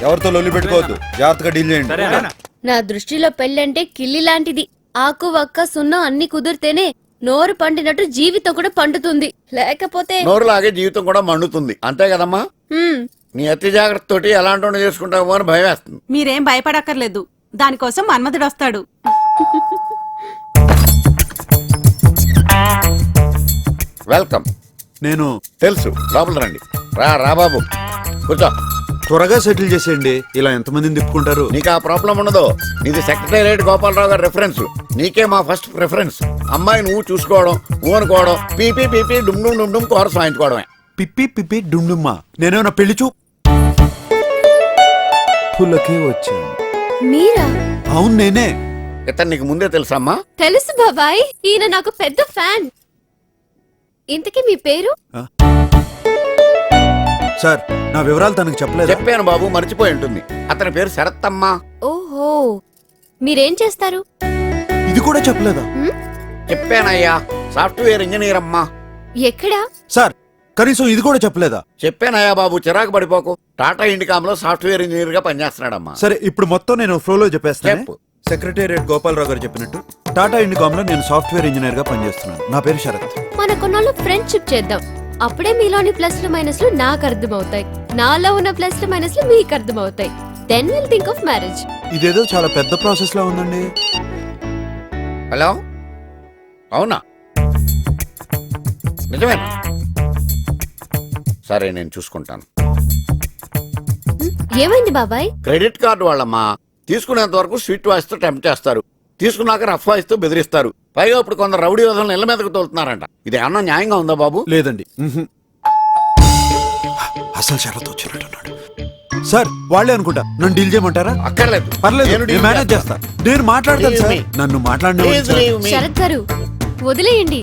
ఎవరితో లొల్లి పెట్టుకోవద్దు, జాగ్రత్తగా డీల్ చేయండి. నా దృష్టిలో పెళ్ళంటే కిల్లి లాంటిది. ఆకు వక్క సున్నం అన్ని కుదిరితేనే నోరు పండినట్టు జీవితం కూడా పండుతుంది, లేకపోతే నోరులాగే జీవితం కూడా మండుతుంది. అంతే కదమ్మా? హ్మ్. నీ అతి జాగ్రత్త తోటి ఎలాంటి చేసుకుంటావు అని భయం వేస్తుంది. మీరేం భయపడక్కర్లేదు, దానికోసం మన్మధుడు వస్తాడు. వెల్కమ్. నేను తెలుసు, లోపల రండి. రా రా బాబు, కూర్చో. త్వరగా సెటిల్ చేసేయండి, ఇలా ఎంతమందిని తిప్పుకుంటారు. నీకు ఆ ప్రాబ్లం ఉండదు. నీది సెక్రటేరియట్ గోపాలరావు గారి రెఫరెన్స్. నీకే మా ఫస్ట్ ప్రిఫరెన్స్. అమ్మాయి నువ్వు చూసుకోవడం, నువ్వు అనుకోవడం, పీపీ పీపీ డుమ్ డుమ్ డుమ్ డుమ్ కోరస్ వాయించుకోవడమే. పిప్పి పిప్పి డుండుమ్మా, నేనేమన్నా పెళ్లి చూపులకి వచ్చాను. మీరా? అవును నేనే. ఇతను నీకు ముందే తెలుసమ్మా? తెలుసు బాబాయ్, ఈయన నాకు పెద్ద ఫ్యాన్. ఇంతకీ మీ పేరు? సార్, నా వివరాలు తనకు చెప్పలేదు. చెప్పాను బాబు, మర్చిపోయి ఉంటుంది. అతని పేరు శరత్తమ్మా. ఓహో, మీరేం చేస్తారు? ఇది కూడా చెప్పలేదా? చెప్పానయ్యా, సాఫ్ట్వేర్ ఇంజనీర్ అమ్మా. ఎక్కడా? సార్, కనీసం ఇది కూడా చెప్పలేదా? చెప్పానయ్యా బాబు, చిరాకు పడిపోకు. టాటా ఇండికామ్ లో సాఫ్ట్వేర్ ఇంజనీర్ గా పనిచేస్తున్నాడమ్మా. సరే, ఇప్పుడు మొత్తం నేను ఫ్లోలో చెప్పేస్తాను. చెప్పు. సెక్రటేరియట్ గోపాలరావు గారు చెప్పినట్టు టాటా ఇండికామ్ లో నేను సాఫ్ట్వేర్ ఇంజనీర్ గా పనిచేస్తున్నాను. నా పేరు శరత్. మన కొన్నాళ్ళు ఫ్రెండ్షిప్ చేద్దాం. అప్పుడే మీలోని ప్లస్లు మైనస్లు నాకు అర్థమవుతాయి, నాలో ఉన్న ప్లస్లు మైనస్లు మీకు అర్థమవుతాయి. Then will think of marriage. ఇదేదో చాలా పెద్ద ప్రాసెస్ లా ఉందండి. హలో, అవునా? నిజమేనా? సరే, నేను చూసుకుంటాను. ఏమైంది బాబాయ్? Credit card వాళ్ళమ్మా. తీసుకునేంత వరకు స్వీట్ వాయిస్ తో టెంప్ట్ చేస్తారు, తీసుకున్నాక రఫ్ వాయిస్ తో బెదిరిస్తారు. పైగా ఇప్పుడు కొందరు రౌడీ వదలను ఇళ్ల మీదకు తోలుతున్నారంట. ఇది ఏమన్నా న్యాయంగా ఉందా బాబు? లేదండి. అసలు షరత్ వచ్చినట్టున్నాడు. సార్, వాళ్ళే అనుకుంటా. నన్ను డీల్ చేయమంటారా? అక్కర్లేదు, పర్లేదు, నేను నేను డీల్ మేనేజ్ చేస్తా. నేను మాట్లాడతాను Leave సార్. me. నన్ను Please మాట్లాడిన leave me. శరత్ గారు, వదిలేయండి.